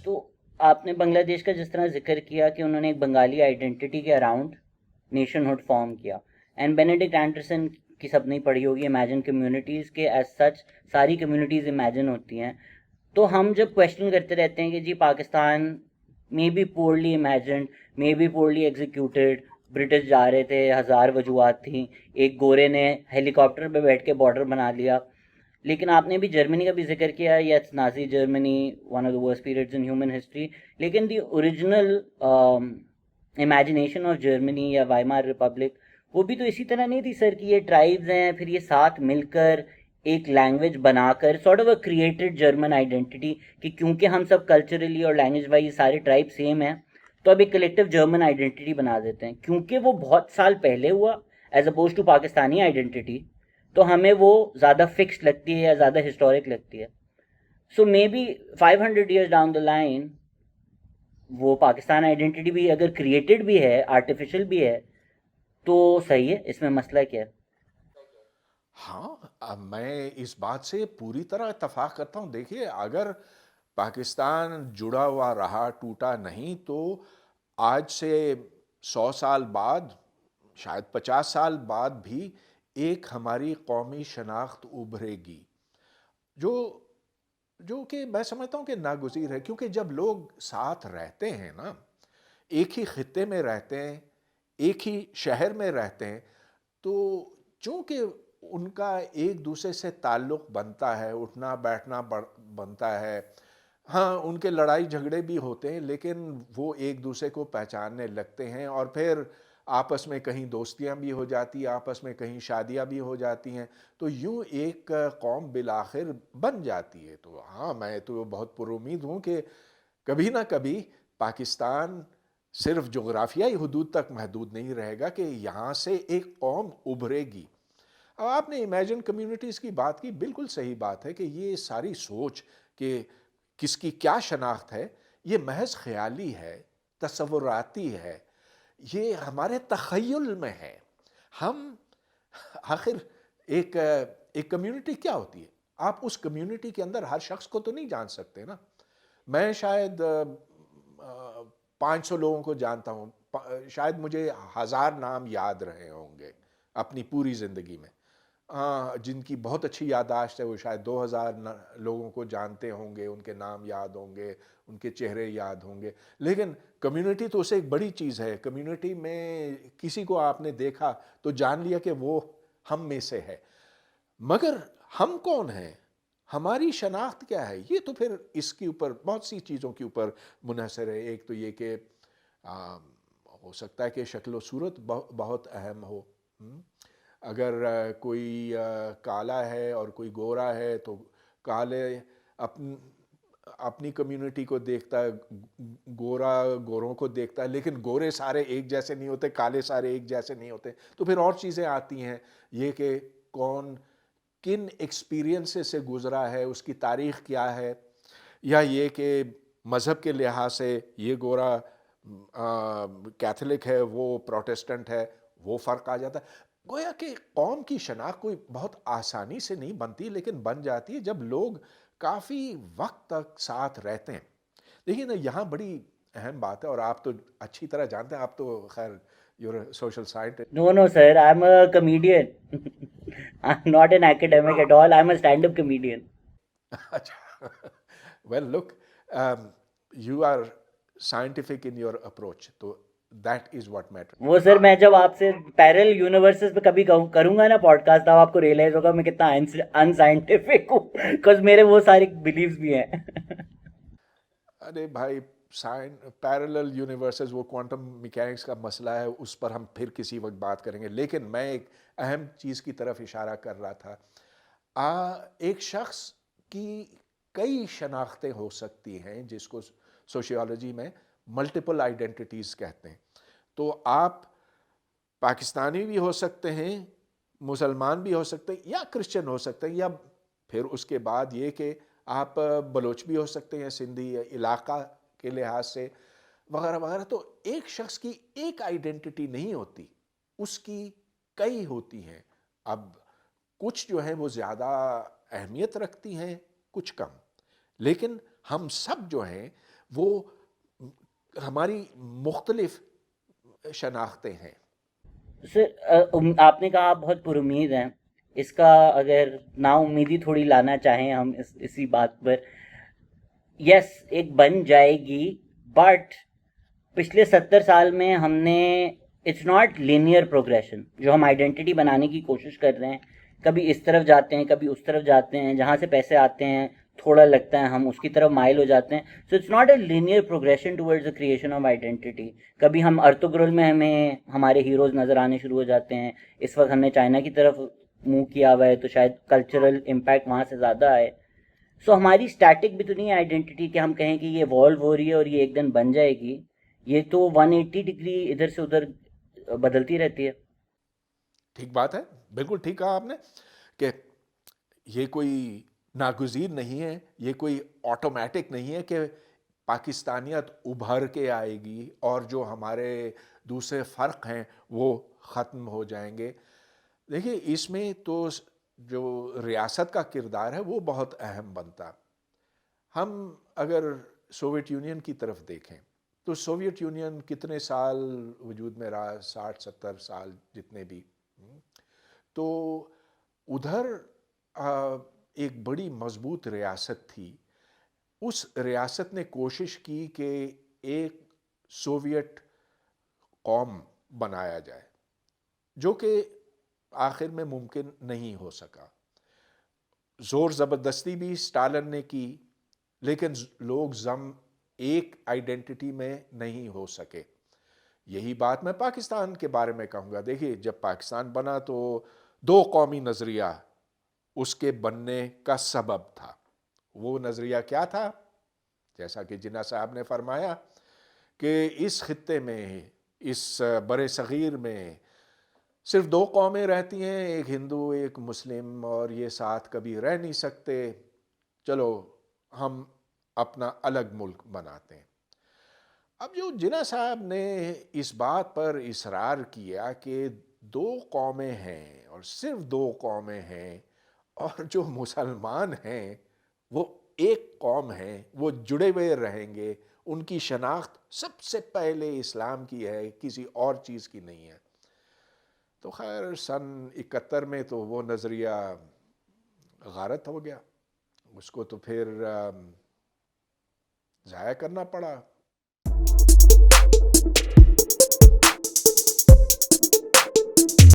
تو آپ نے بنگلہ دیش کا جس طرح ذکر کیا کہ انہوں نے ایک بنگالی آئیڈینٹی کے اراؤنڈ نیشن ہوڈ فارم کیا، اینڈ بینیڈکٹ اینڈرسن کی سب نہیں پڑھی ہوگی امیجن کمیونٹیز کے، ایز سچ ساری کمیونٹیز امیجن ہوتی ہیں. تو ہم جب کویشچن کرتے رہتے ہیں کہ جی Pakistan may be poorly imagined, may be poorly executed, British جا رہے تھے، ہزار وجوہات تھیں، ایک گورے نے ہیلی کاپٹر پہ بیٹھ کے بارڈر بنا لیا. لیکن آپ نے بھی جرمنی کا بھی ذکر کیا، yes Nazi Germany one of the worst periods in human history, لیکن the original imagination of Germany یا وائمار ریپبلک وہ بھی تو اسی طرح نہیں تھی سر، کہ یہ ٹرائبز ہیں پھر یہ ساتھ مل کر ایک لینگویج بنا کر sort of a created German identity, کہ کیونکہ ہم سب کلچرلی اور لینگویج وائز سارے ٹرائب سیم ہیں تو اب ایک کلیکٹیو جرمن آئیڈینٹی بنا دیتے ہیں، کیونکہ وہ بہت سال پہلے ہوا as opposed to Pakistani identity, تو ہمیں وہ زیادہ فکسڈ لگتی ہے یا زیادہ ہسٹورک لگتی ہے. So may be 500 years down the line وہ پاکستان آئیڈینٹی بھی اگر کریٹڈ بھی ہے، آرٹیفیشل بھی ہے، تو صحیح ہے، اس میں مسئلہ کیا ہے؟ ہاں، میں اس بات سے پوری طرح اتفاق کرتا ہوں. دیکھیے، اگر پاکستان جڑا ہوا رہا، ٹوٹا نہیں، تو آج سے 100 سال بعد، شاید 50 سال بعد بھی ایک ہماری قومی شناخت ابھرے گی، جو جو کہ میں سمجھتا ہوں کہ ناگزیر ہے. کیونکہ جب لوگ ساتھ رہتے ہیں نا، ایک ہی خطے میں رہتے ہیں، ایک ہی شہر میں رہتے ہیں، تو چونکہ ان کا ایک دوسرے سے تعلق بنتا ہے، اٹھنا بیٹھنا بنتا ہے. ہاں، ان کے لڑائی جھگڑے بھی ہوتے ہیں، لیکن وہ ایک دوسرے کو پہچاننے لگتے ہیں، اور پھر آپس میں کہیں دوستیاں بھی ہو جاتی ہیں، آپس میں کہیں شادیاں بھی ہو جاتی ہیں، تو یوں ایک قوم بالآخر بن جاتی ہے. تو ہاں، میں تو بہت پر امید ہوں کہ کبھی نہ کبھی پاکستان صرف جغرافیائی حدود تک محدود نہیں رہے گا، کہ یہاں سے ایک قوم ابھرے گی. اب آپ نے امیجن کمیونٹیز کی بات کی، بالکل صحیح بات ہے کہ یہ ساری سوچ کہ کس کی کیا شناخت ہے، یہ محض خیالی ہے، تصوراتی ہے، یہ ہمارے تخیل میں ہے. ہم آخر ایک کمیونٹی کیا ہوتی ہے؟ آپ اس کمیونٹی کے اندر ہر شخص کو تو نہیں جان سکتے نا. میں شاید 500 لوگوں کو جانتا ہوں، شاید مجھے 1000 نام یاد رہے ہوں گے اپنی پوری زندگی میں. جن کی بہت اچھی یادداشت ہے وہ شاید 2000 لوگوں کو جانتے ہوں گے، ان کے نام یاد ہوں گے، ان کے چہرے یاد ہوں گے. لیکن کمیونٹی تو اسے ایک بڑی چیز ہے. کمیونٹی میں کسی کو آپ نے دیکھا تو جان لیا کہ وہ ہم میں سے ہے. مگر ہم کون ہیں؟ ہماری شناخت کیا ہے؟ یہ تو پھر اس کے اوپر بہت سی چیزوں کے اوپر منحصر ہے. ایک تو یہ کہ ہو سکتا ہے کہ شکل و صورت بہت اہم ہو. اگر کوئی کالا ہے اور کوئی گورا ہے تو کالے اپنی کمیونٹی کو دیکھتا ہے، گورا گوروں کو دیکھتا ہے، لیکن گورے سارے ایک جیسے نہیں ہوتے، کالے سارے ایک جیسے نہیں ہوتے. تو پھر اور چیزیں آتی ہیں، یہ کہ کون کن ایکسپیرینسز سے گزرا ہے، اس کی تاریخ کیا ہے، یا یہ کہ مذہب کے لحاظ سے یہ گورا کیتھولک ہے، وہ پروٹسٹنٹ ہے، وہ فرق آ جاتا ہے. گویا کہ قوم کی شناخت کوئی بہت آسانی سے نہیں بنتی، لیکن بن جاتی ہے جب لوگ کافی وقت تک ساتھ رہتے ہیں. دیکھیے نا، یہاں بڑی اہم بات ہے، اور آپ تو اچھی طرح جانتے ہیں، آپ تو خیر your social scientist. No, no, sir. I'm a comedian. I'm not an academic at all. I'm a stand-up comedian. اچھا، well look, you are scientific in your approach, تو دیٹ از واٹ میٹر. وہ سر میں جب آپ سے parallel universes پہ کبھی کروں گا نا پوڈ کاسٹ، تب آپ کو ریئلائز ہوگا میں کتنا ان سائنٹیفک ہوں، بیکاز میرے وہ سارے بلیفز بھی ہیں. ارے بھائی، پیرلل یونیورسز، وہ کوانٹم میکینکس کا مسئلہ ہے، اس پر ہم پھر کسی وقت بات کریں گے. لیکن میں ایک اہم چیز کی طرف اشارہ کر رہا تھا. ایک شخص کی کئی شناختیں ہو سکتی ہیں، جس کو سوشیالوجی میں ملٹیپل آئیڈینٹیٹیز کہتے ہیں. تو آپ پاکستانی بھی ہو سکتے ہیں، مسلمان بھی ہو سکتے ہیں، یا کرسچن ہو سکتے ہیں، یا پھر اس کے بعد یہ کہ آپ بلوچ بھی ہو سکتے ہیں، سندھی علاقہ کے لحاظ سے، وغیرہ وغیرہ. تو ایک شخص کی ایک آئیڈینٹی نہیں ہوتی، اس کی کئی ہوتی ہیں. اب کچھ جو ہیں وہ زیادہ اہمیت رکھتی ہیں، کچھ کم، لیکن ہم سب جو ہیں وہ ہماری مختلف شناختیں ہیں. سر آپ نے کہا آپ بہت پر امید ہیں. اس کا اگر نا امیدی تھوڑی لانا چاہیں ہم اسی بات پر، یس ایک بن جائے گی، بٹ پچھلے 70 سال میں ہم نے، اٹس ناٹ لینئر پروگریشن. جو ہم آئیڈینٹی بنانے کی کوشش کر رہے ہیں، کبھی اس طرف جاتے ہیں کبھی اس طرف جاتے ہیں، جہاں سے پیسے آتے ہیں تھوڑا لگتا ہے ہم اس کی طرف مائل ہو جاتے ہیں. So it's not a linear progression towards the creation of identity. کبھی ہم ارتگرل میں ہمیں ہمارے ہیروز نظر آنے شروع ہو جاتے ہیں، اس وقت ہم نے چائنا کی طرف منہ کیا ہوا ہے تو شاید کلچرل امپیکٹ وہاں سے زیادہ آئے. سو ہماری اسٹیٹک بھی تو نہیں ہے آئیڈینٹی کہ ہم کہیں کہ یہ ایوالو ہو رہی ہے اور یہ ایک دن بن جائے گی. یہ تو 180 ڈگری ادھر سے ادھر بدلتی رہتی ہے. ٹھیک بات ہے، بالکل ٹھیک کہا آپ نے کہ یہ کوئی ناگزیر نہیں ہے، یہ کوئی آٹومیٹک نہیں ہے کہ پاکستانیت ابھر کے آئے گی اور جو ہمارے دوسرے فرق ہیں وہ ختم ہو جائیں گے. دیکھیے اس میں تو جو ریاست کا کردار ہے وہ بہت اہم بنتا. ہم اگر سوویت یونین کی طرف دیکھیں تو سوویت یونین کتنے سال وجود میں رہا، 60-70 سال جتنے بھی. تو ادھر ایک بڑی مضبوط ریاست تھی. اس ریاست نے کوشش کی کہ ایک سوویت قوم بنایا جائے، جو کہ آخر میں ممکن نہیں ہو سکا. زور زبردستی بھی اسٹالن نے کی، لیکن لوگ ضم ایک آئیڈینٹی میں نہیں ہو سکے. یہی بات میں پاکستان کے بارے میں کہوں گا. دیکھیے جب پاکستان بنا تو دو قومی نظریہ اس کے بننے کا سبب تھا. وہ نظریہ کیا تھا؟ جیسا کہ جناح صاحب نے فرمایا کہ اس خطے میں، اس برِ صغیر میں صرف دو قومیں رہتی ہیں، ایک ہندو ایک مسلم، اور یہ ساتھ کبھی رہ نہیں سکتے. چلو ہم اپنا الگ ملک بناتے ہیں. اب جو جناح صاحب نے اس بات پر اصرار کیا کہ دو قومیں ہیں اور صرف دو قومیں ہیں، اور جو مسلمان ہیں وہ ایک قوم ہیں، وہ جڑے ہوئے رہیں گے، ان کی شناخت سب سے پہلے اسلام کی ہے، کسی اور چیز کی نہیں ہے. تو خیر سن 71 میں تو وہ نظریہ غارت ہو گیا، اس کو تو پھر ضائع کرنا پڑا.